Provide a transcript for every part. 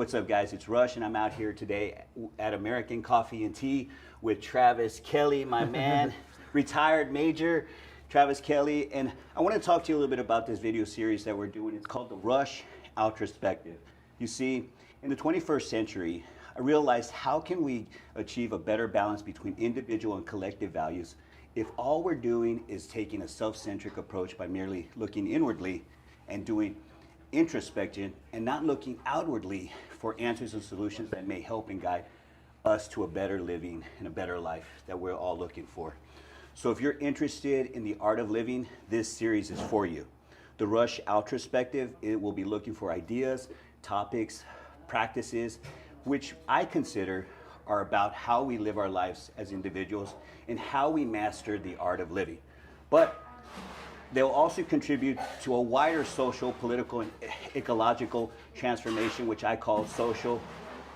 what's up, guys? It's Rush, and I'm out here today at American Coffee and Tea with Travis Kelley, my man, retired Major Travis Kelley. And I want to talk to you a little bit about this video series that we're doing. It's called The Rush Outrospective. You see, in the 21st century, I realized how can we achieve a better balance between individual and collective values if all we're doing is taking a self-centric approach by merely looking inwardly and doing introspection and not looking outwardly for answers and solutions that may help and guide us to a better living and a better life that we're all looking for. So if you're interested in the art of living, this series is for you. The Rush Outrospective, it will be looking for ideas, topics, practices, which I consider are about how we live our lives as individuals and how we master the art of living. But they'll also contribute to a wider social, political, and ecological transformation, which I call social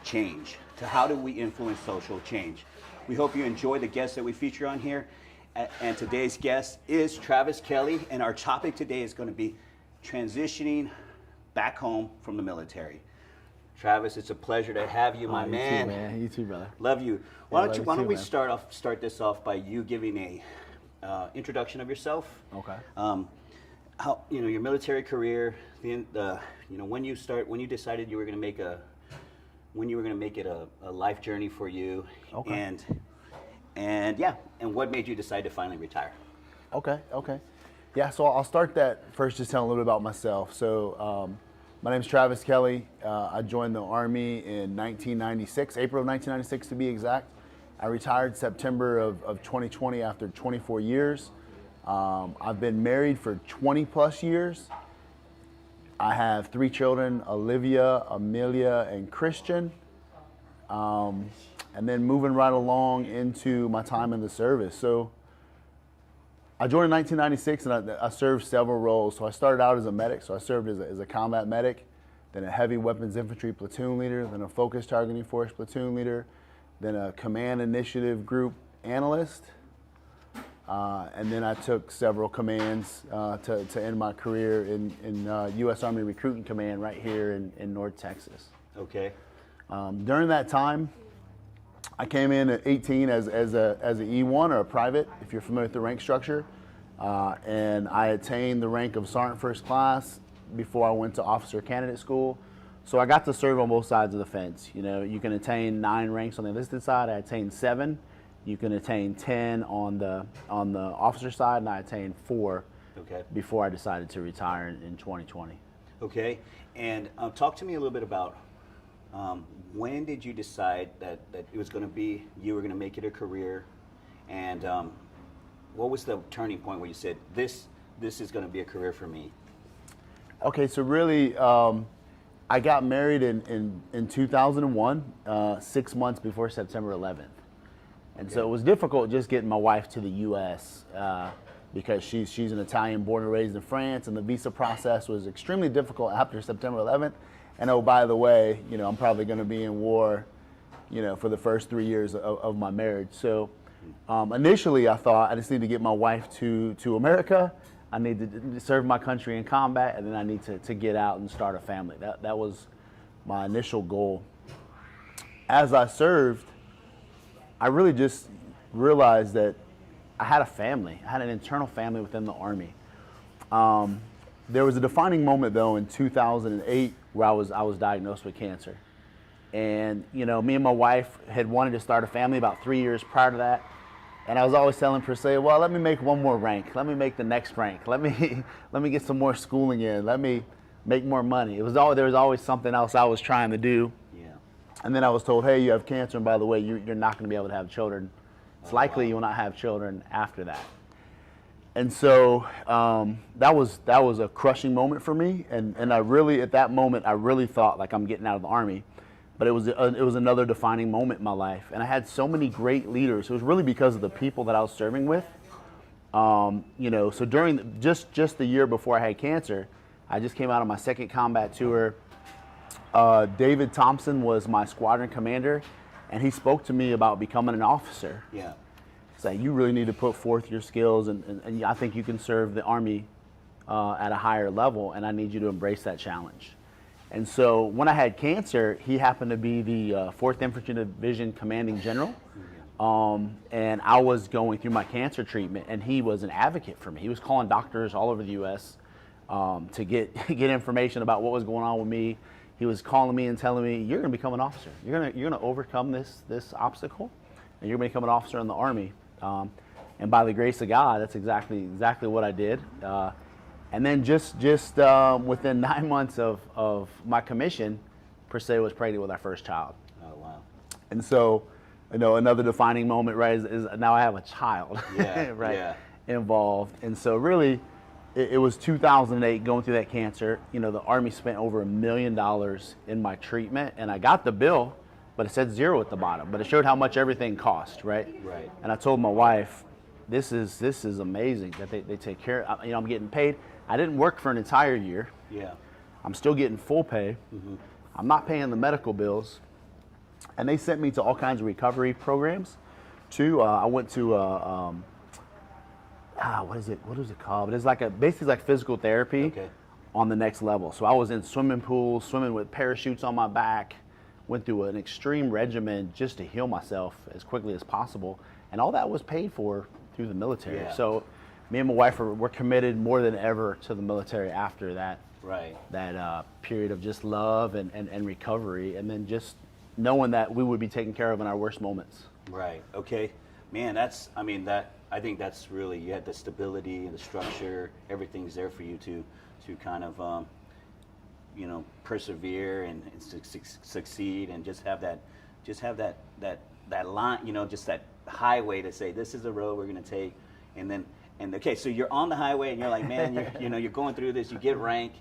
change. To how do we influence social change? We hope you enjoy the guests that we feature on here. And today's guest is Travis Kelley, and our topic today is going to be transitioning back home from the military. Travis, it's a pleasure to have you, my man. You too, man. You too, brother. Love you. Why don't we start this off by you giving a introduction of yourself. Okay. How your military career, when you decided you were going to make it a life journey for you. Okay. And what made you decide to finally retire? Okay. Yeah, so I'll start that first, just telling a little bit about myself. So my name's Travis Kelley. I joined the Army in 1996, April of 1996 to be exact. I retired September of 2020 after 24 years. I've been married for 20 plus years. I have 3 children, Olivia, Amelia, and Christian. And then moving right along into my time in the service. So I joined in 1996 and I served several roles. So I started out as a medic. So I served as a combat medic, then a heavy weapons infantry platoon leader, then a focused targeting force platoon leader, then a command initiative group analyst, and then I took several commands to end my career in U.S. Army Recruiting Command right here in North Texas. Okay. During that time, I came in at 18 as an E1 or a private, if you're familiar with the rank structure, and I attained the rank of Sergeant First Class before I went to Officer Candidate School. So I got to serve on both sides of the fence. You know, you can attain 9 ranks on the enlisted side. I attained 7. You can attain 10 on the officer side, and I attained 4 before I decided to retire in 2020. Okay, and talk to me a little bit about when did you decide that it was going to be, you were going to make it a career, and what was the turning point where you said, this is going to be a career for me? Okay, so really, I got married in 2001, 6 months before September 11th. And so it was difficult just getting my wife to the U.S. Because she's an Italian, born and raised in France, and the visa process was extremely difficult after September 11th. And oh, by the way, I'm probably going to be in war, for the first 3 years of my marriage. So initially I thought I just need to get my wife to America. I need to serve my country in combat, and then I need to get out and start a family. That was my initial goal. As I served, I really just realized that I had a family. I had an internal family within the Army. There was a defining moment, though, in 2008 where I was diagnosed with cancer. And, me and my wife had wanted to start a family about 3 years prior to that. And I was always telling Priscilla, well, let me make one more rank. Let me make the next rank. Let me get some more schooling in. Let me make more money. There was always something else I was trying to do. Yeah. And then I was told, hey, you have cancer, and by the way, you're not going to be able to have children. It's likely you will not have children after that. And so that was a crushing moment for me. And I really, at that moment, I really thought like I'm getting out of the Army. But it was another defining moment in my life, and I had so many great leaders. It was really because of the people that I was serving with. So during just the year before I had cancer, I just came out of my second combat tour. David Thompson was my squadron commander, and he spoke to me about becoming an officer. Yeah, he's like, you really need to put forth your skills, and I think you can serve the Army at a higher level, and I need you to embrace that challenge. And so when I had cancer, he happened to be the 4th Infantry Division Commanding General. And I was going through my cancer treatment, and he was an advocate for me. He was calling doctors all over the U.S. To get information about what was going on with me. He was calling me and telling me, "You're going to become an officer. You're going to overcome this obstacle, and you're going to become an officer in the Army." And by the grace of God, that's exactly what I did. And then just within 9 months of my commission, per se, was pregnant with our first child. Oh, wow. And so, another defining moment, right, is now I have a child, Yeah, right, yeah. involved. And so really, it was 2008 going through that cancer. The Army spent over $1 million in my treatment, and I got the bill, but it said 0 at the bottom. But it showed how much everything cost, right? Right. And I told my wife, this is amazing that they take care. I'm getting paid. I didn't work for an entire year. Yeah. I'm still getting full pay. Mm-hmm. I'm not paying the medical bills. And they sent me to all kinds of recovery programs too. I went to what is it called? It's basically like physical therapy on the next level. So I was in swimming pools, swimming with parachutes on my back, went through an extreme regimen just to heal myself as quickly as possible. And all that was paid for through the military. Yeah. So me and my wife were committed more than ever to the military after that. Right. That period of just love and recovery, and then just knowing that we would be taken care of in our worst moments. Right. Okay. Man, I think that's really, you had the stability and the structure, everything's there for you to kind of, persevere and succeed, and just have that line, just that highway to say, this is the road we're going to take. And okay, so you're on the highway and you're like, man, you're going through this, you get rank.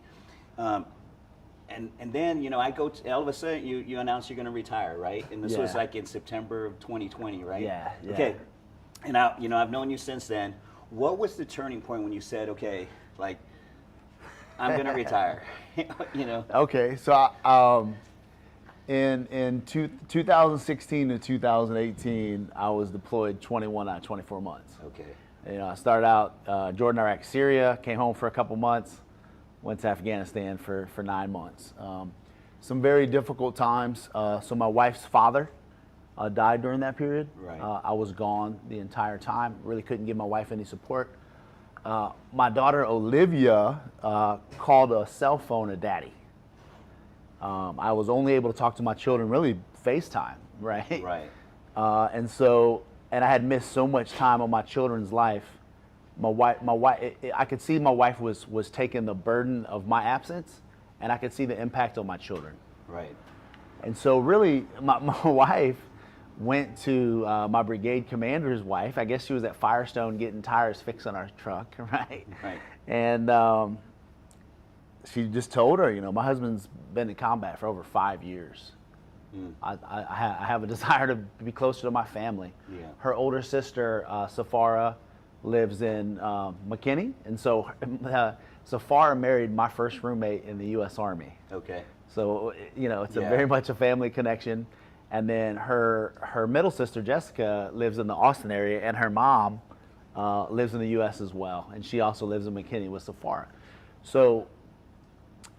And then, I go to, all of a sudden you announce you're going to retire, right? And this was like in September of 2020, right? Yeah. Okay. And now, I've known you since then. What was the turning point when you said, okay, like, I'm going to retire? Okay, so in 2016 to 2018, I was deployed 21 out of 24 months. Okay. I started out Jordan, Iraq, Syria, came home for a couple months, went to Afghanistan for 9 months. Some very difficult times. So my wife's father died during that period. Right. I was gone the entire time, really couldn't give my wife any support. My daughter Olivia called a cell phone a daddy. I was only able to talk to my children really FaceTime, right? Right. And I had missed so much time on my children's life. I could see my wife was taking the burden of my absence, and I could see the impact on my children. Right. And so really, my wife went to my brigade commander's wife. I guess she was at Firestone getting tires fixed on our truck, right? Right. And she just told her, my husband's been in combat for over 5 years. I have a desire to be closer to my family. Yeah. Her older sister, Safara, lives in McKinney, and so Safara married my first roommate in the U.S. Army. Okay. So it's a very much a family connection. And then her middle sister Jessica lives in the Austin area, and her mom lives in the U.S. as well, and she also lives in McKinney with Safara. So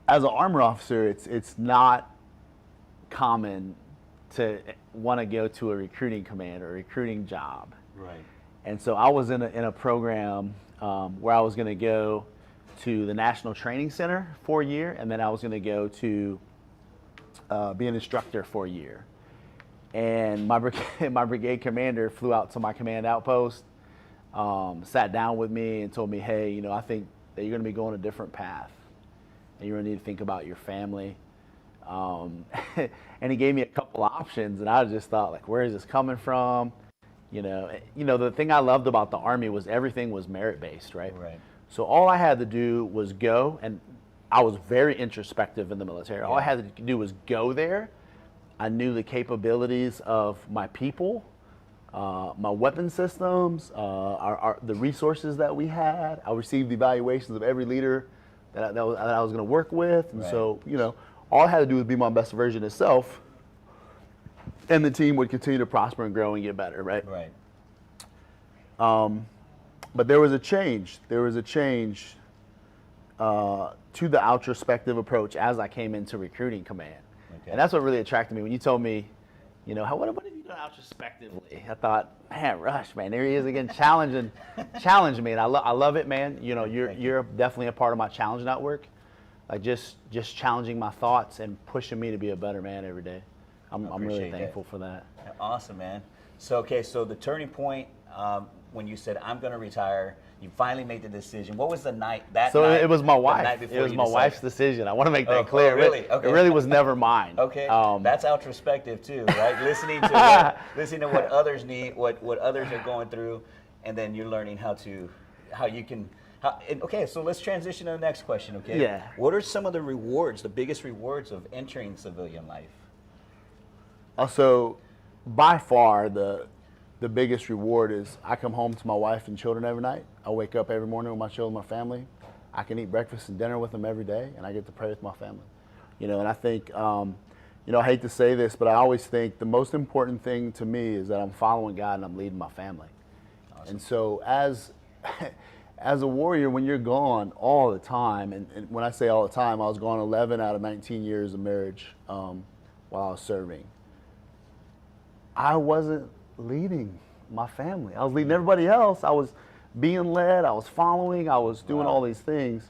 as an armor officer, it's not common to want to go to a recruiting command or a recruiting job. Right. And so I was in a program where I was going to go to the National Training Center for a year, and then I was going to go to be an instructor for a year. And my brigade commander flew out to my command outpost, sat down with me and told me, hey, I think that you're going to be going a different path, and you're going to need to think about your family. And he gave me a couple options, and I just thought, like, where is this coming from? The thing I loved about the Army was everything was merit-based, right? Right. So all I had to do was go, and I was very introspective in the military. All I had to do was go there. I knew the capabilities of my people, my weapon systems, the resources that we had. I received evaluations of every leader that I was going to work with, and so all I had to do was be my best version of self, and the team would continue to prosper and grow and get better, right? Right. But there was a change. There was a change to the introspective approach as I came into recruiting command. Okay. And that's what really attracted me. When you told me, you know, what have you done introspectively? I thought, man, Rush, man, there he is again, challenging me. And I love it, man. You know, you're definitely a part of my challenge network. Like just challenging my thoughts and pushing me to be a better man every day. I'm really thankful for that. Awesome, man. So, okay, so the turning point, when you said, I'm going to retire, you finally made the decision. What was the night, it was my wife. It was my wife's decision. I want to make that clear. Oh, really? Okay. It really was never mine. Okay, that's introspective too, right? listening to what others need, what others are going through, and then you're learning okay, so let's transition to the next question, okay? Yeah. What are some of the rewards, the biggest rewards of entering civilian life? So, by far, the biggest reward is I come home to my wife and children every night. I wake up every morning with my children, my family. I can eat breakfast and dinner with them every day, and I get to pray with my family. You know, and I think, you know, I hate to say this, but I always think the most important thing to me is that I'm following God and I'm leading my family. Awesome. And so as a warrior, when you're gone all the time, and when I say all the time, I was gone 11 out of 19 years of marriage while I was serving. I wasn't leading my family. I was leading everybody else. I was being led. I was following. I was doing all these things.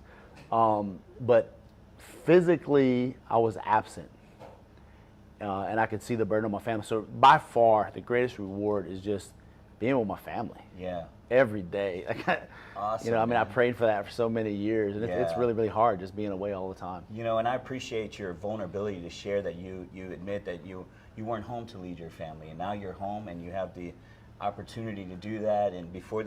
But physically, I was absent. And I could see the burden on my family. So by far, the greatest reward is just being with my family. Yeah. Every day. Awesome. You know, I mean, I prayed for that for so many years. And it's really, really hard just being away all the time. You know, and I appreciate your vulnerability to share that you admit that you weren't home to lead your family, and now you're home and you have the opportunity to do that. And before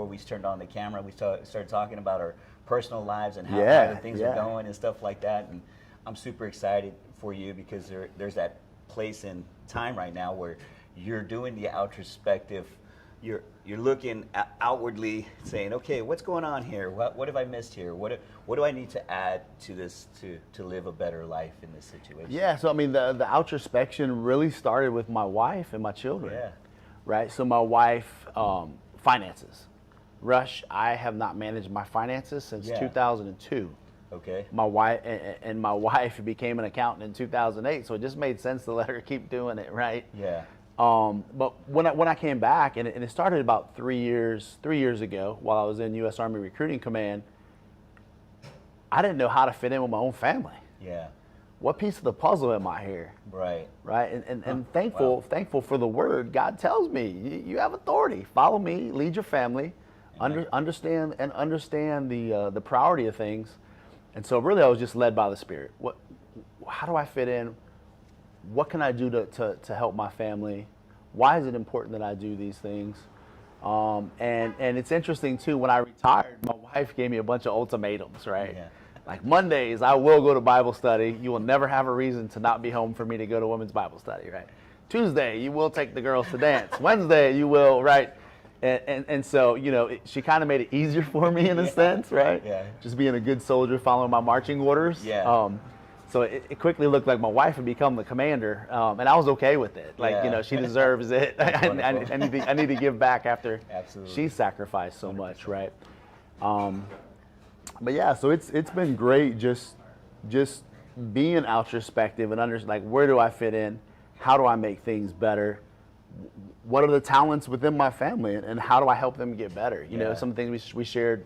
we turned on the camera, we started talking about our personal lives and how the things are going and stuff like that. And I'm super excited for you because there's that place in time right now where you're doing the introspective. You're looking outwardly, saying, okay, what's going on here? What have I missed here? What do I need to add to this to live a better life in this situation? Yeah, so I mean, the introspection really started with my wife and my children. Yeah. Right. So my wife, finances. Rush, I have not managed my finances since 2002. Okay. My wife became an accountant in 2008, so it just made sense to let her keep doing it, right? Yeah. But when I came back, and it started about 3 years ago, while I was in U.S. Army Recruiting Command, I didn't know how to fit in with my own family. Yeah. What piece of the puzzle am I here? Right. Right. And thankful for the word. God tells me you have authority. Follow me. Lead your family. Understand the priority of things. And so really, I was just led by the Spirit. How do I fit in? What can I do to help my family? Why is it important that I do these things? And it's interesting too, when I retired, my wife gave me a bunch of ultimatums, right? Yeah. Like Mondays, I will go to Bible study. You will never have a reason to not be home for me to go to women's Bible study, right? Tuesday, you will take the girls to dance. Wednesday, you will, right? And so, you know, she kind of made it easier for me in a sense, right? Yeah. Just being a good soldier, following my marching orders. Yeah. So it quickly looked like my wife had become the commander, and I was okay with it. Like, you know, she deserves it. I need to give back after she sacrificed so much, right? But yeah, so it's been great just being introspective and like, where do I fit in? How do I make things better? What are the talents within my family, and how do I help them get better? You know, some things we shared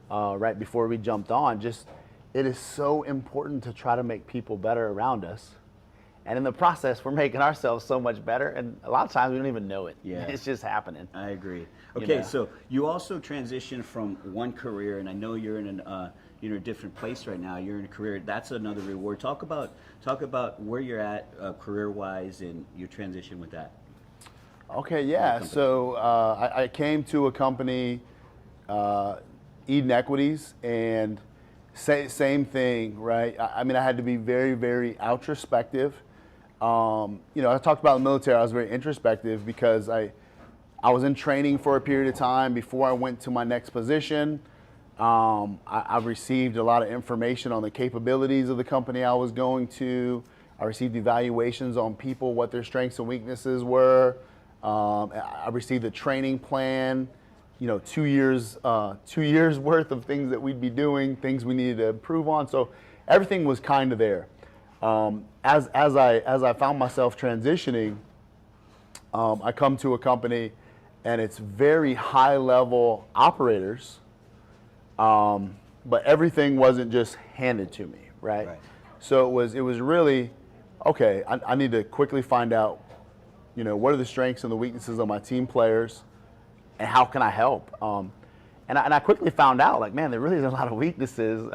right before we jumped on. Just it is so important to try to make people better around us, and in the process, we're making ourselves so much better. And a lot of times we don't even know it. Yeah, it's just happening. I agree. Okay, so you also transitioned from one career, and I know you're in a different place right now. You're in a career. That's another reward. Talk about where you're at career-wise and your transition with that. Okay, yeah. So I came to a company, Eden Equities, and same thing, right? I mean, I had to be very, very introspective. You know, I talked about the military. I was very introspective because I was in training for a period of time before I went to my next position. I received a lot of information on the capabilities of the company I was going to. I received evaluations on people, what their strengths and weaknesses were. I received a training plan 2 years worth of things that we'd be doing, things we needed to improve on. So everything was kind of there. As I found myself transitioning, I come to a company, and it's very high level operators, but everything wasn't just handed to me, right? So it was really, okay, I need to quickly find out, what are the strengths and the weaknesses of my team players, and how can I help? And I quickly found out, like, man, there really is a lot of weaknesses.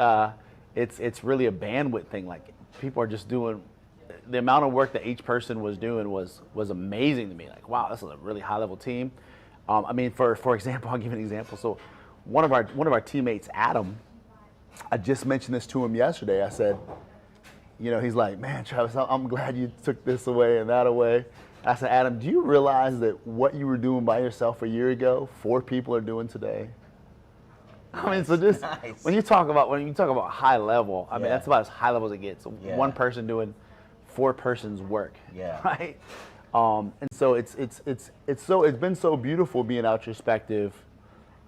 It's really a bandwidth thing. Like, people are just doing, the amount of work that each person was doing was amazing to me. Like, wow, this is a really high level team. I mean, for example, I'll give you an example. So one of our teammates, Adam, I just mentioned this to him yesterday. I said, he's like, man, Travis, I'm glad you took this away and that away. I said, Adam, do you realize that what you were doing by yourself a year ago, 4 people are doing today? I mean, so just when you talk about high level, I mean, that's about as high level as it gets. One person doing 4 persons' work, right? And so it's been so beautiful being introspective,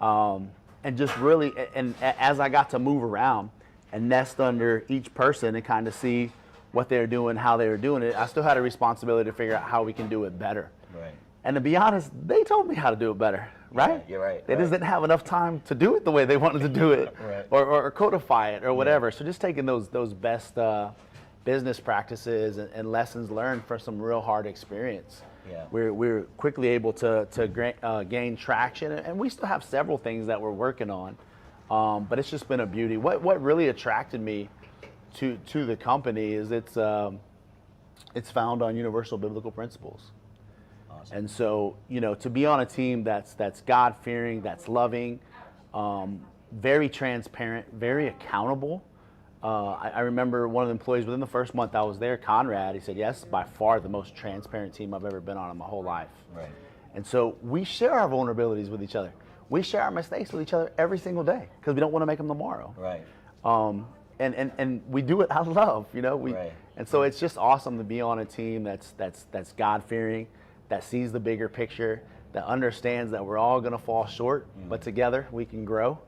and just really, and as I got to move around and nest under each person and kind of see what they're doing, how they were doing it, I still had a responsibility to figure out how we can do it better. Right. And to be honest, they told me how to do it better, right? Yeah, you're right. They just didn't have enough time to do it the way they wanted to do it, or codify it, or whatever. So just taking those best business practices and lessons learned from some real hard experience. Yeah. We're quickly able to gain traction, and we still have several things that we're working on, but it's just been a beauty. What really attracted me to the company is it's found on universal biblical principles. Awesome. And so, to be on a team that's God-fearing, that's loving, very transparent, very accountable. I remember one of the employees within the first month I was there, Conrad, he said, yes, by far the most transparent team I've ever been on in my whole life. Right. And so we share our vulnerabilities with each other. We share our mistakes with each other every single day because we don't want to make them tomorrow. Right. And we do it out of love, Right. And so it's just awesome to be on a team that's God-fearing, that sees the bigger picture, that understands that we're all going to fall short, but together we can grow.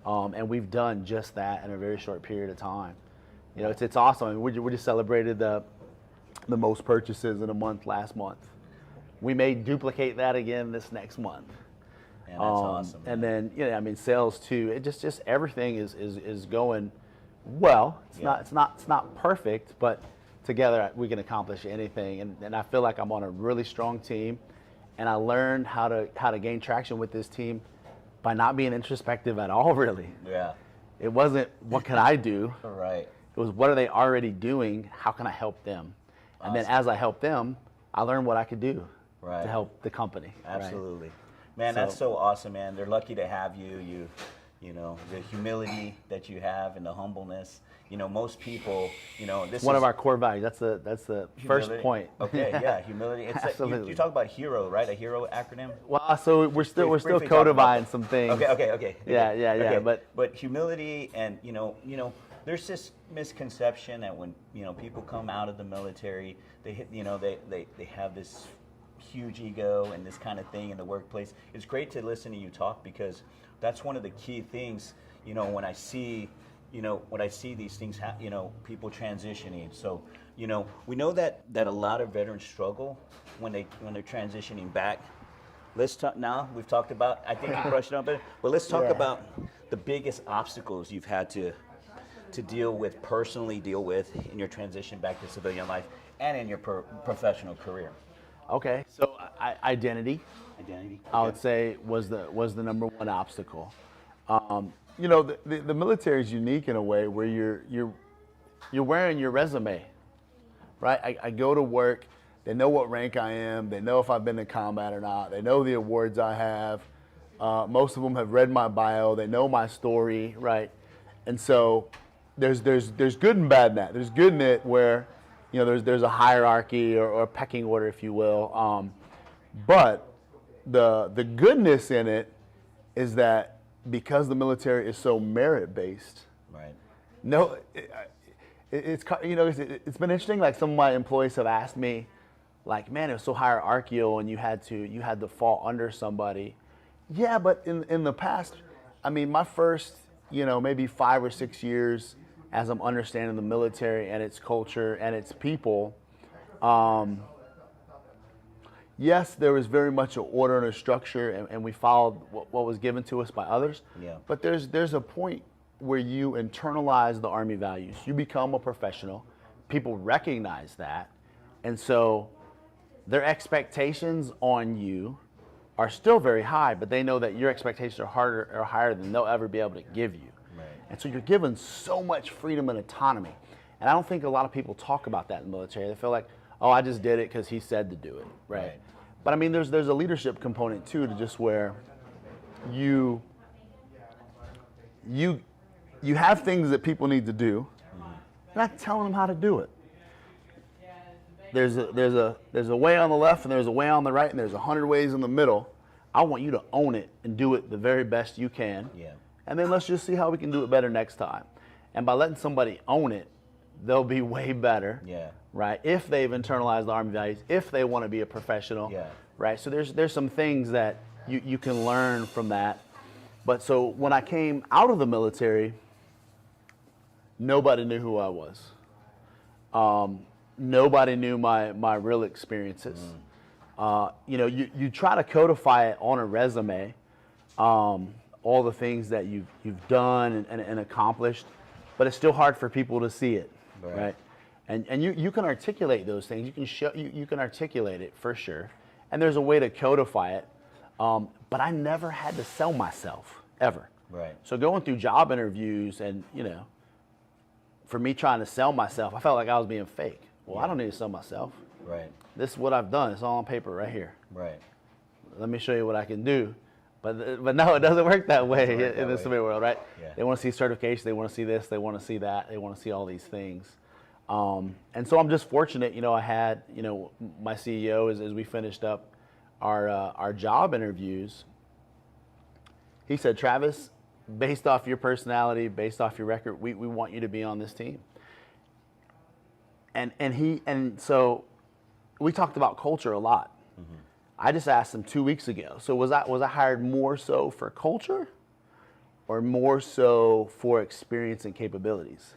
And we've done just that in a very short period of time. It's awesome. I mean, we just celebrated the most purchases in a month last month. We may duplicate that again this next month. Man, that's awesome. Man. And then sales too. It just everything is going well. It's not perfect, but together we can accomplish anything. And I feel like I'm on a really strong team, and I learned how to gain traction with this team by not being introspective at all, really. Yeah. It wasn't, what can I do? Right. It was, what are they already doing? How can I help them? Awesome. And then as I help them, I learned what I could do to help the company. Absolutely. Right? Man, that's so awesome, man. They're lucky to have you. The humility that you have and the humbleness. Most people, this one of our core values. That's the first point. Okay, yeah, humility. It's Absolutely. You talk about HERO, right? A HERO acronym. Well, so we're still codifying some things. Okay. Yeah. Okay. But humility, and there's this misconception that when people come out of the military, they have this huge ego and this kind of thing in the workplace. It's great to listen to you talk, because that's one of the key things. When I see these things, people transitioning. So, we know that a lot of veterans struggle when they're transitioning back. Let's talk now. We've talked about. I think you brushed it up, but let's talk about the biggest obstacles you've had to personally deal with in your transition back to civilian life and in your professional career. Okay, so identity. Okay. I would say was the number one obstacle. The military is unique in a way where you're wearing your resume, right? I go to work. They know what rank I am. They know if I've been in combat or not. They know the awards I have. Most of them have read my bio. They know my story, right? And so there's good and bad in that. There's good in it where there's a hierarchy or a pecking order, if you will. But the goodness in it is that because the military is so merit-based, right? No, it's been interesting. Like, some of my employees have asked me, like, man, it was so hierarchical, and you had to fall under somebody, Yeah, but in the past, I mean, my first, maybe 5 or 6 years as I'm understanding the military and its culture and its people, yes, there was very much an order and a structure, and we followed what was given to us by others. Yeah. But there's a point where you internalize the Army values. You become a professional. People recognize that, and so their expectations on you are still very high, but they know that your expectations are higher than they'll ever be able to give you. Right. And so you're given so much freedom and autonomy. And I don't think a lot of people talk about that in the military. They feel like, oh, I just did it because he said to do it, right? But I mean, there's a leadership component too, to just where you have things that people need to do. You're not telling them how to do it. There's a way on the left and there's a way on the right and there's 100 ways in the middle. I want you to own it and do it the very best you can. Yeah. And then let's just see how we can do it better next time. And by letting somebody own it, they'll be way better. Yeah. Right? If they've internalized the Army values, if they want to be a professional. Yeah. Right? So there's some things that you can learn from that. But so when I came out of the military, nobody knew who I was. Nobody knew my real experiences. You try to codify it on a resume, all the things that you've done and accomplished, but it's still hard for people to see it, right? And you can articulate those things. You can show you can articulate it for sure, and there's a way to codify it. But I never had to sell myself ever. Right. So going through job interviews and for me trying to sell myself, I felt like I was being fake. Well, I don't need to sell myself. Right. This is what I've done. It's all on paper right here. Right. Let me show you what I can do. But no, it doesn't work that way in the civilian world, right? Yeah. They want to see certification. They want to see this. They want to see that. They want to see all these things. And so I'm just fortunate, I had, my CEO, as we finished up our job interviews, he said, Travis, based off I based off your record, we want you to be on this team. And so we talked about culture a lot. Mm-hmm. I just asked him 2 weeks ago. So was I hired more so for culture or more so for experience and capabilities?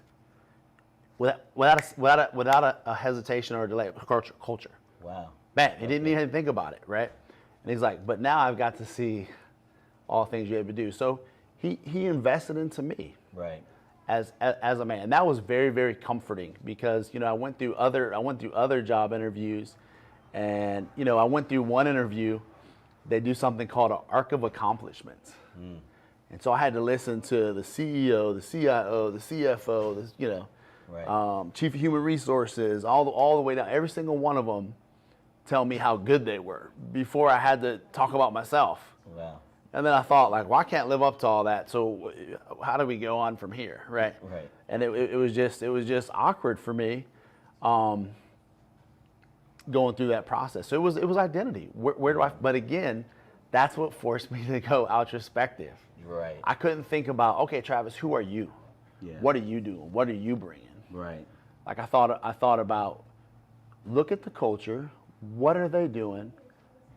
Without a hesitation or a delay, culture. Wow. Man, he didn't even think about it, right? And he's like, but now I've got to see all things you're able to do. So he invested into me. Right. As a man, and that was very, very comforting because I went through other job interviews, and I went through one interview. They do something called an arc of accomplishments, and so I had to listen to the CEO, the CIO, the CFO, right. Chief of Human Resources, all the way down. Every single one of them tell me how good they were before I had to talk about myself. Wow. And then I thought, well, I can't live up to all that. So how do we go on from here, right? Right. And it was just awkward for me, going through that process. So it was identity. Where do I? But again, that's what forced me to go introspective. Right. I couldn't think about, okay, Travis, who are you? Yeah. What are you doing? What are you bringing? Right. Like I thought about, look at the culture. What are they doing?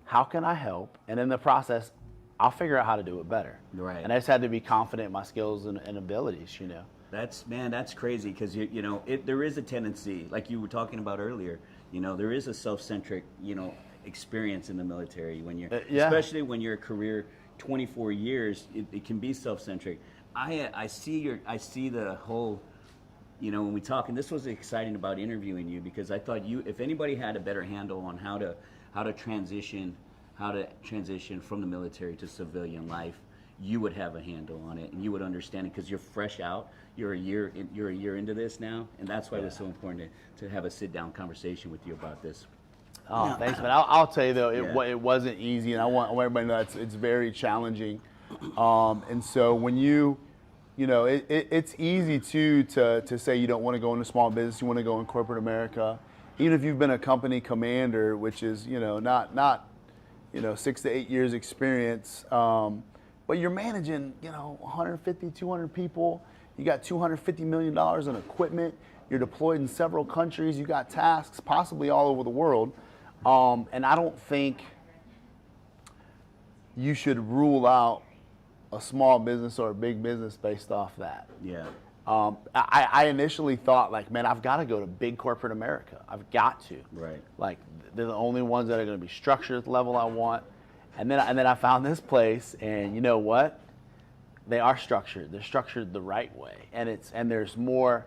How can I help? And in the process, I'll figure out how to do it better. Right. And I just had to be confident in my skills and abilities, That's crazy because there is a tendency, like you were talking about earlier, there is a self-centric, experience in the military when you're, especially when you're a career 24 years, it can be self-centric. I see the whole, when we talk, and this was exciting about interviewing you because I thought if anybody had a better handle on how to transition from the military to civilian life, you would have a handle on it and you would understand it because you're fresh out. You're a year into this now, and that's why it was so important to have a sit-down conversation with you about this. Oh, thanks, man. I'll tell you though, it wasn't easy, and I want everybody to know it's very challenging. And so when it's easy to say you don't want to go into small business, you want to go in corporate America, even if you've been a company commander, which is not 6 to 8 years experience, but you're managing 150, 200 people. You got $250 million in equipment. You're deployed in several countries. You got tasks, possibly all over the world. And I don't think you should rule out a small business or a big business based off that. Yeah. I initially thought, like, man, I've got to go to big corporate America. I've got to. Right. Like, they're the only ones that are going to be structured at the level I want. And then I found this place, and you know what? They are structured. They're structured the right way, and there's more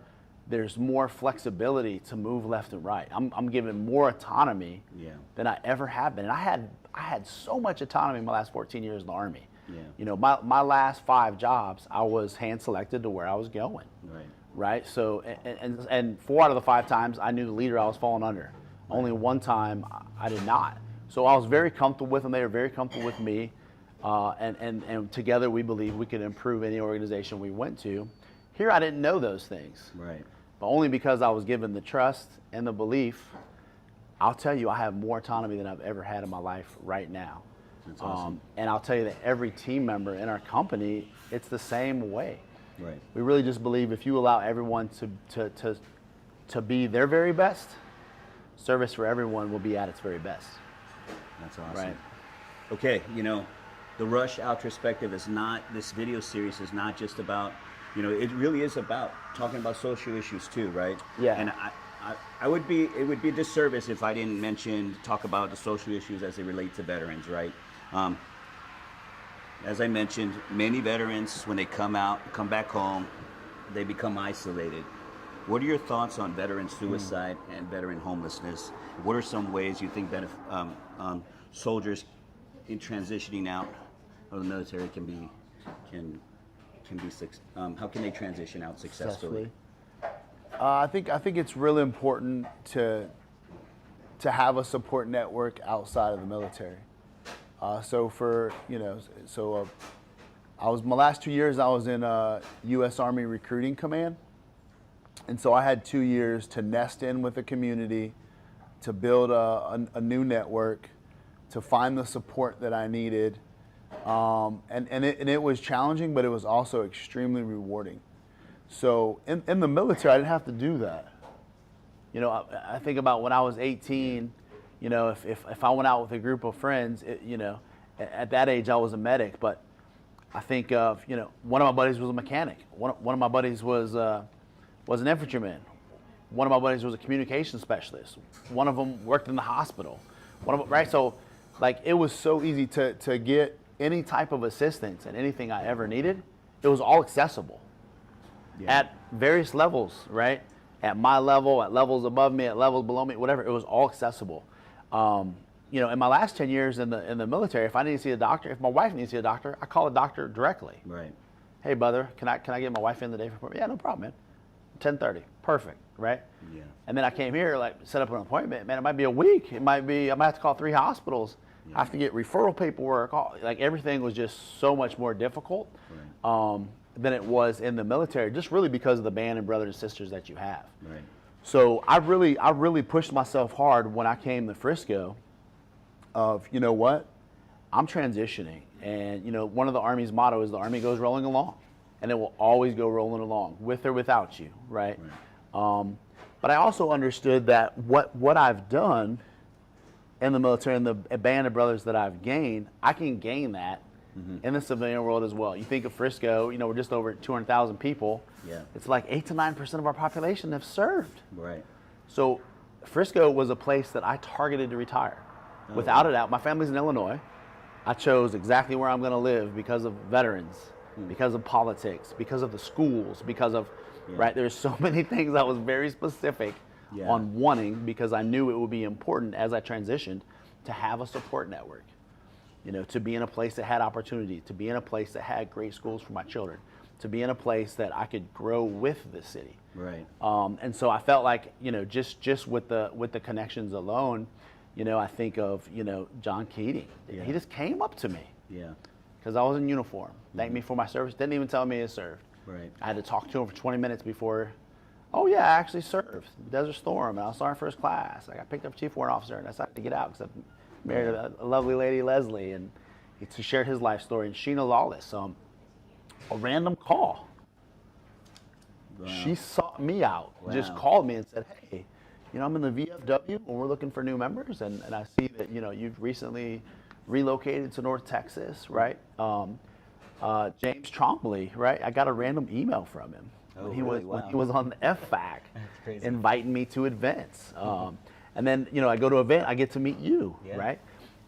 flexibility to move left and right. I'm given more autonomy than I ever have been. And I had so much autonomy in my last 14 years in the Army. Yeah. You know, my last 5 jobs, I was hand selected to where I was going. Right. Right. So and 4 out of the 5 times I knew the leader I was falling under. Right. Only 1 time I did not. So I was very comfortable with them. They were very comfortable with me. And together we believe we could improve any organization we went to. Here I didn't know those things. Right. But only because I was given the trust and the belief. I'll tell you, I have more autonomy than I've ever had in my life right now. That's awesome. And I'll tell you that every team member in our company, it's the same way. Right. We really just believe if you allow everyone to be their very best, service for everyone will be at its very best. That's awesome. Right. Okay, you know, the Rush Outrospective is not, this video series is not just about, you know, it really is about talking about social issues too, right? Yeah. And it would be a disservice if I didn't talk about the social issues as they relate to veterans, right? As I mentioned, many veterans, when they come back home, they become isolated. What are your thoughts on veteran suicide and veteran homelessness? What are some ways you think that soldiers in transitioning out of the military how can they transition out successfully? I think it's really important to have a support network outside of the military. My last 2 years I was in U.S. Army Recruiting Command, and so I had 2 years to nest in with the community, to build a new network, to find the support that I needed, and it was challenging, but it was also extremely rewarding. So in the military, I didn't have to do that. You know, I think about when I was 18. You know, if I went out with a group of friends, at that age I was a medic. But I think of, you know, one of my buddies was a mechanic. One of my buddies was an infantryman. One of my buddies was a communication specialist. One of them worked in the hospital. Right? So, like, it was so easy to get any type of assistance and anything I ever needed. It was all accessible at various levels, right? At my level, at levels above me, at levels below me, whatever. It was all accessible. You know, in my last 10 years in the military, if I need to see a doctor, if my wife needs to see a doctor, I call a doctor directly. Right. Hey, brother, can I get my wife in the day for appointment? Yeah, no problem, man. 10:30, perfect, right? Yeah. And then I came here, like, set up an appointment. Man, it might be a week. I might have to call 3 hospitals. Yeah. I have to get referral paperwork. Like, everything was just so much more difficult than it was in the military, just really because of the band and brothers and sisters that you have. Right. So I really pushed myself hard when I came to Frisco. Of, you know what, I'm transitioning, and you know, one of the Army's motto is the Army goes rolling along, and it will always go rolling along, with or without you, right? But I also understood that what I've done in the military and the band of brothers that I've gained, I can gain that in the civilian world as well. You think of Frisco, you know, we're just over 200,000 people. Yeah. It's like 8 to 9% of our population have served. Right. So Frisco was a place that I targeted to retire. Without a doubt. My family's in Illinois. I chose exactly where I'm going to live because of veterans, because of politics, because of the schools, because of, right, there's so many things I was very specific on wanting, because I knew it would be important as I transitioned to have a support network, you know, to be in a place that had opportunity, to be in a place that had great schools for my children, to be in a place that I could grow with the city. Right. And so I felt like, you know, just with the connections alone, you know, I think of, you know, John Keating. Yeah. He just came up to me. Yeah. Because I was in uniform. Thanked me for my service. Didn't even tell me he served. Right. I had to talk to him for 20 minutes before. Oh yeah, I actually served Desert Storm, and I was Sergeant First Class. I got picked up Chief Warrant Officer, and I decided to get out because I married a lovely lady, Leslie, and he shared his life story. And Sheena Lawless, a random call. Wow. She sought me out. Wow. Just called me and said, hey, you know, I'm in the VFW and we're looking for new members, and I see that, you know, you've recently relocated to North Texas, right? James Trombley, right? I got a random email from him when he was on the FFAC, inviting me to events. And then, you know, I go to an event, I get to meet you, right?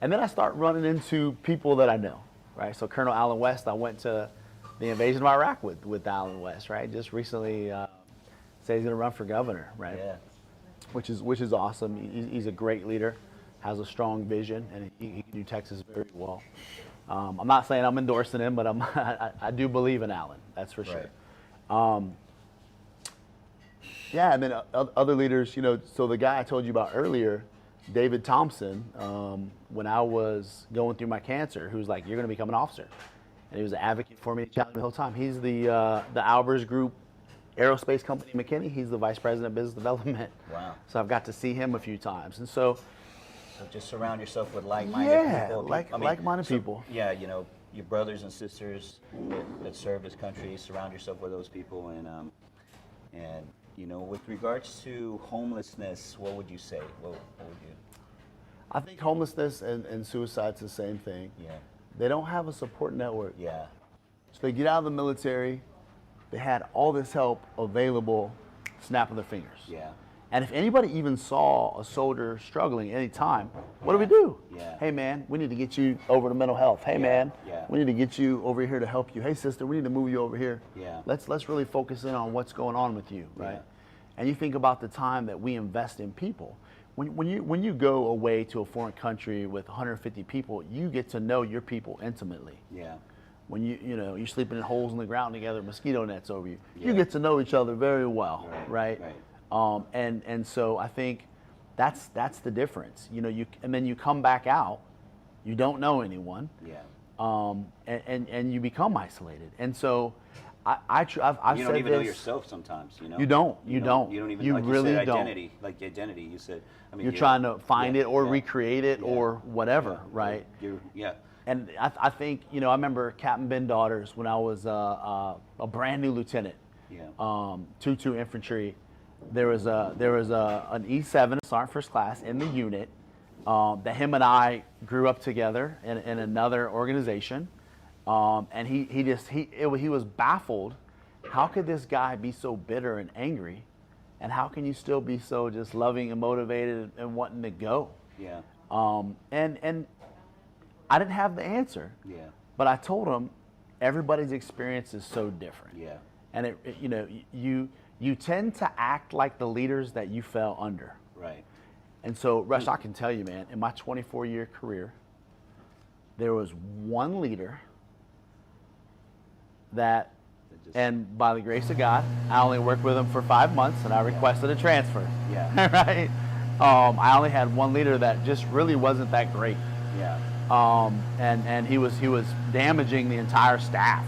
And then I start running into people that I know, right? So Colonel Allen West, I went to the invasion of Iraq with Allen West, right? Just recently said he's going to run for governor, right? Yeah. Which is awesome. He's a great leader, has a strong vision, and he can do Texas very well. I'm not saying I'm endorsing him, but I do believe in Allen. That's for sure. Yeah, and then other leaders, you know. So the guy I told you about earlier, David Thompson, when I was going through my cancer, who was like, "You're going to become an officer," and he was an advocate for me the whole time. He's the Albers Group aerospace company McKinney. He's the vice president of business development. Wow. So I've got to see him a few times, and so just surround yourself with like-minded people. Like-minded people. Yeah, you know, your brothers and sisters that serve this country. Surround yourself with those people, and you know, with regards to homelessness, what would you say? What would you? I think homelessness and suicide's the same thing. Yeah. They don't have a support network. Yeah. So they get out of the military, they had all this help available, snap of their fingers. Yeah. And if anybody even saw a soldier struggling any time, what do we do? Yeah. Hey man, we need to get you over to mental health. Hey man, Yeah. we need to get you over here to help you. Hey sister, we need to move you over here. Yeah. Let's really focus in on what's going on with you, right? Yeah. And you think about the time that we invest in people. When you go away to a foreign country with 150 people, you get to know your people intimately. Yeah. When you're sleeping in holes in the ground together, mosquito nets over you, you get to know each other very well, right? And so I think that's the difference. You know, and then you come back out, you don't know anyone, and you become isolated. And so I've you said don't even this, know yourself sometimes. You know. You don't. You don't even. You like really you said, don't. Identity. You said. I mean, You're trying to find it or recreate it or whatever, right? And I think, you know, I remember Captain Ben Daughters when I was a brand new lieutenant, 2-2 infantry. There was an E7, a Sergeant First Class in the unit that him and I grew up together in another organization, and he was baffled. How could this guy be so bitter and angry, and how can you still be so just loving and motivated and wanting to go? Yeah. And I didn't have the answer. Yeah. But I told him everybody's experience is so different. Yeah. And you know, you tend to act like the leaders that you fell under. Right. And so, Rush, I can tell you, man, in my 24-year career, there was one leader that, and by the grace of God, I only worked with him for 5 months, and I requested a transfer. Yeah. Right. I only had one leader that just really wasn't that great. Yeah. And he was damaging the entire staff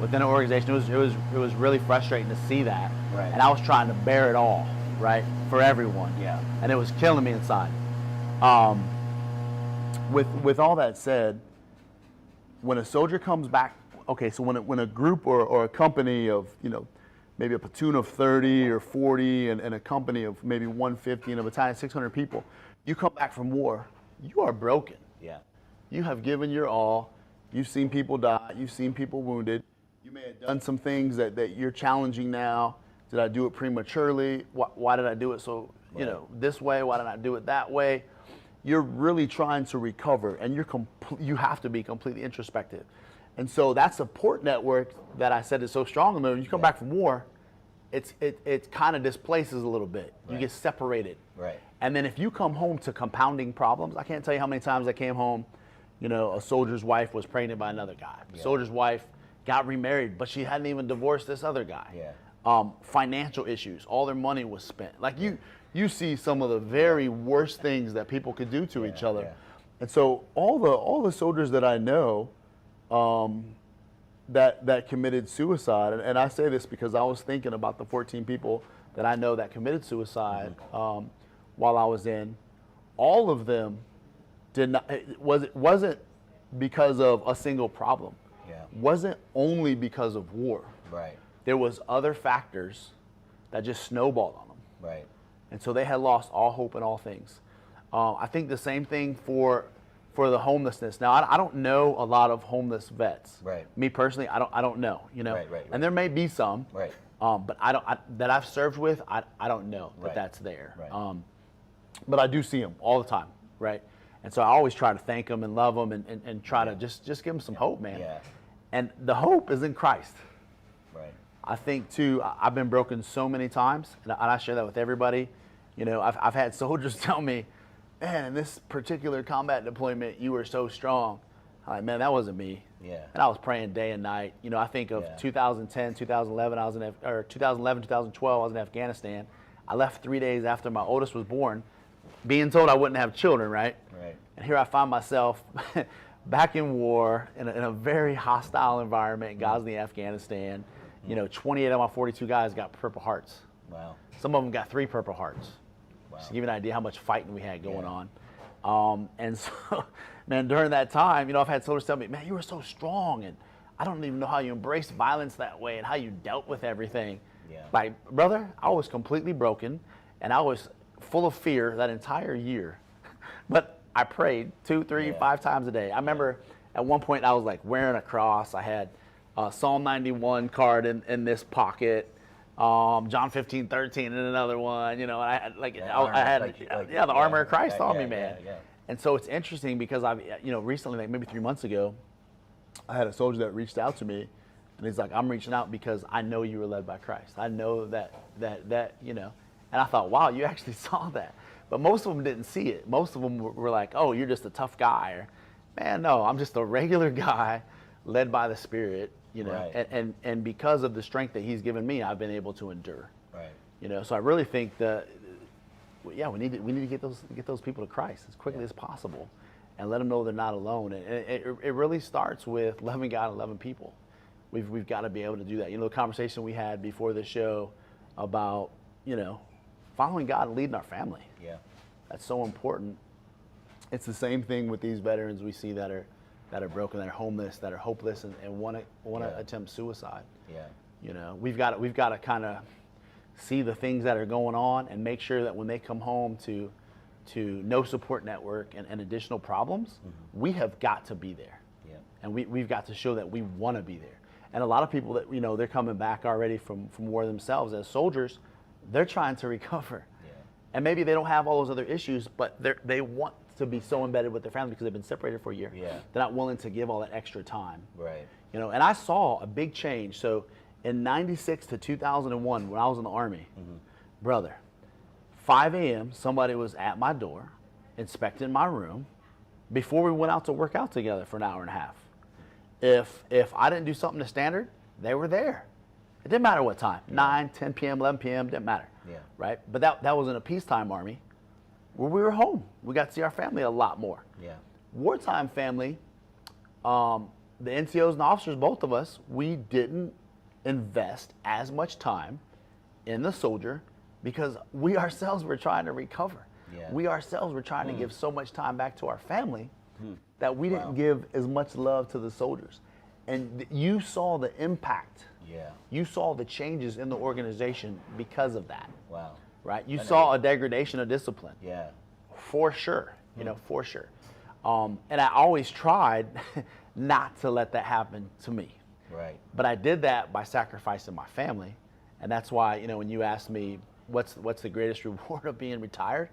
within an organization. It was really frustrating to see that. Right. And I was trying to bear it all, right, for everyone. Yeah. And it was killing me inside. With all that said, when a soldier comes back, okay, so when a group or a company of, you know, maybe a platoon of 30 or 40 and a company of maybe 150 and a battalion of 600 people, you come back from war, you are broken. Yeah. You have given your all. You've seen people die. You've seen people wounded. You may have done some things that you're challenging now. Did I do it prematurely? Why did I do it so, you know, this way? Why did I do it that way? You're really trying to recover, and you have to be completely introspective. And so that support network that I said is so strong, when you come back from war, it kind of displaces a little bit. You get separated. Right. And then if you come home to compounding problems, I can't tell you how many times I came home, you know, a soldier's wife was pregnant by another guy. The soldier's wife got remarried, but she hadn't even divorced this other guy. Yeah. Financial issues, all their money was spent. Like you see some of the very worst things that people could do to each other. Yeah. And so all the soldiers that I know that committed suicide, and I say this because I was thinking about the 14 people that I know that committed suicide while I was in, all of them did not. It wasn't because of a single problem. Yeah. Wasn't only because of war. Right. There was other factors that just snowballed on them. Right. And so they had lost all hope in all things. I think the same thing for for the homelessness. Now, I don't know a lot of homeless vets. Right. Me personally, I don't know, you know. Right. And there may be some. Right. But that I've served with, I don't know that that's there. Right. But I do see them all the time, right? And so I always try to thank them and love them and try to just give them some hope, man. Yeah. And the hope is in Christ. Right. I think too, I've been broken so many times, and I share that with everybody. You know, I've had soldiers tell me, man, in this particular combat deployment, you were so strong. I'm like, man, that wasn't me. Yeah. And I was praying day and night. You know, I think of 2010, 2011, 2011, 2012, I was in Afghanistan. I left 3 days after my oldest was born, being told I wouldn't have children, right? Right. And here I find myself back in war in a very hostile environment in Ghazni, Afghanistan. You know, 28 of my 42 guys got Purple Hearts. Wow. Some of them got 3 Purple Hearts. Wow. Just to give you an idea how much fighting we had going on. And so, man, during that time, you know, I've had soldiers tell me, man, you were so strong, and I don't even know how you embraced violence that way and how you dealt with everything. Yeah. Like, brother, I was completely broken, and I was full of fear that entire year. But I prayed 2, 3, 5 times a day. I remember at one point I was like wearing a cross. I had a Psalm 91 card in this pocket, John 15:13 in another one. You know, and I had the armor of Christ on me, man. And so it's interesting because recently, like maybe 3 months ago, I had a soldier that reached out to me, and he's like, I'm reaching out because I know you were led by Christ. I know that you know. And I thought, wow, you actually saw that. But most of them didn't see it. Most of them were like, oh, you're just a tough guy. Or, man, no, I'm just a regular guy led by the Spirit, you know. Right. And because of the strength that He's given me, I've been able to endure. Right. You know, so I really think we need to get those people to Christ as quickly as possible, and let them know they're not alone. And it really starts with loving God and loving people. We've got to be able to do that. You know, the conversation we had before the show about, you know, following God and leading our family. Yeah. That's so important. It's the same thing with these veterans we see that are broken, that are homeless, that are hopeless, and want to attempt suicide. Yeah. You know, we've got to kind of see the things that are going on and make sure that when they come home to no support network and additional problems, we have got to be there. Yeah. And we've got to show that we want to be there. And a lot of people that, you know, they're coming back already from war themselves as soldiers, they're trying to recover. Yeah. And maybe they don't have all those other issues, but they want to be so embedded with their family because they've been separated for a year. Yeah. They're not willing to give all that extra time. Right. You know, and I saw a big change. So in 96 to 2001, when I was in the Army, brother, 5 a.m., somebody was at my door, inspecting my room, before we went out to work out together for an hour and a half. If I didn't do something to standard, they were there. It didn't matter what time, 9, 10 p.m., 11 p.m., didn't matter. Yeah. Right? But that was in a peacetime Army where we were home. We got to see our family a lot more. Yeah. Wartime family, the NCOs and officers, both of us, we didn't invest as much time in the soldier because we ourselves were trying to recover. Yeah. We ourselves were trying to give so much time back to our family that we didn't give as much love to the soldiers. And you saw the impact. Yeah. You saw the changes in the organization because of that. Wow. Right? You saw a degradation of discipline. Yeah. For sure. You know, for sure. And I always tried not to let that happen to me. Right. But I did that by sacrificing my family. And that's why, you know, when you asked me what's the greatest reward of being retired,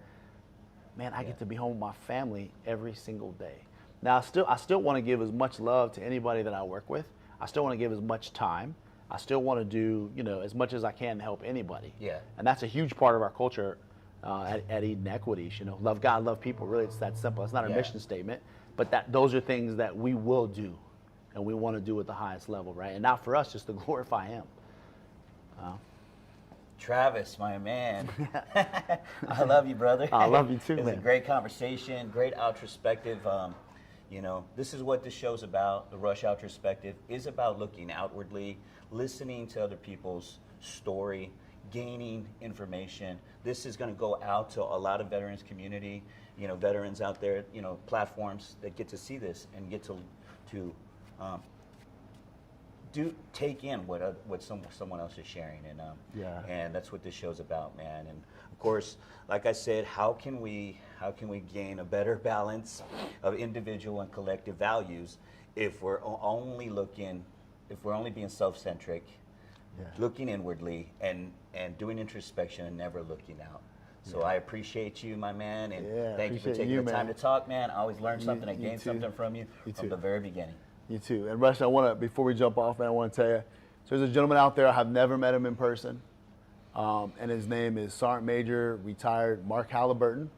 man, I get to be home with my family every single day. Now, I still want to give as much love to anybody that I work with. I still want to give as much time. I still want to do, you know, as much as I can to help anybody. Yeah. And that's a huge part of our culture at Eden Equities. You know, love God, love people. Really, it's that simple. It's not our mission statement, but those are things that we will do, and we want to do at the highest level, right? And not for us, just to glorify Him. Travis, my man. I love you, brother. I love you too, man. It was a great conversation, great outrospective. You know, this is what this show's about. The Rush Outrospective is about looking outwardly, listening to other people's story, gaining information. This is going to go out to a lot of veterans community, you know, veterans out there, you know, platforms that get to see this and get to do take in what someone else is sharing, and and that's what this show's about, man. And of course, like I said, how can we gain a better balance of individual and collective values if we're only being self-centric, looking inwardly, and doing introspection and never looking out. So I appreciate you, my man, and thank you for taking the time to talk, man. I always learn something. I gain something from you from the very beginning. You too. And Rush, before we jump off, man, I want to tell you, so there's a gentleman out there, I have never met him in person, and his name is Sergeant Major Retired Mark Halliburton.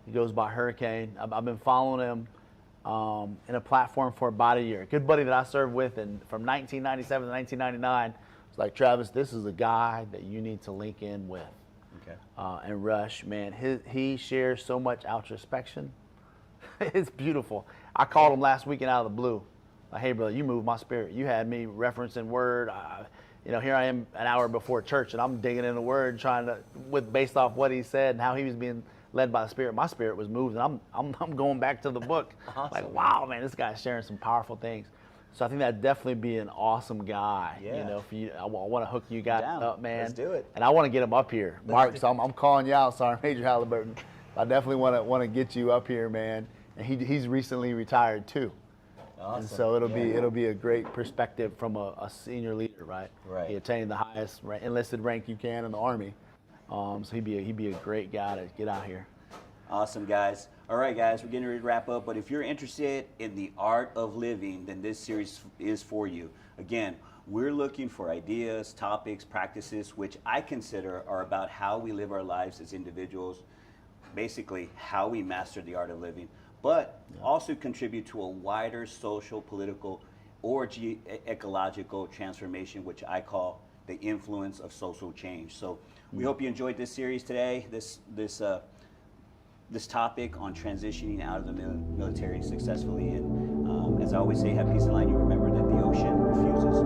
He goes by Hurricane. I've been following him in a platform for about a year. A good buddy that I served with from 1997 to 1999. It's like, Travis, this is a guy that you need to link in with. Okay. And Rush, man, he shares so much introspection. It's beautiful. I called him last weekend out of the blue. Like, hey, brother, you moved my spirit. You had me referencing word. Here I am an hour before church, and I'm digging in the word, based off what he said and how he was being led by the Spirit. My spirit was moved, and I'm going back to the book. Awesome. Like, wow, man, this guy's sharing some powerful things. So I think that'd definitely be an awesome guy. Yeah. For you, I want to hook you guys up, man. Let's do it. And I want to get him up here, Mark. So I'm calling you out, Sergeant Major Halliburton. I definitely want to get you up here, man. And he's recently retired too. Awesome. And so it'll be a great perspective from a senior leader, right? Right. He attained the highest enlisted rank you can in the Army. So he'd be a great guy to get out here. Awesome, guys. All right, guys, we're getting ready to wrap up. But if you're interested in the art of living, then this series is for you. Again, we're looking for ideas, topics, practices, which I consider are about how we live our lives as individuals, basically how we master the art of living, but also contribute to a wider social, political, or ecological transformation, which I call the influence of social change. So we hope you enjoyed this series today, this topic on transitioning out of the military successfully. And as I always say, have peace and light. You remember that the ocean refuses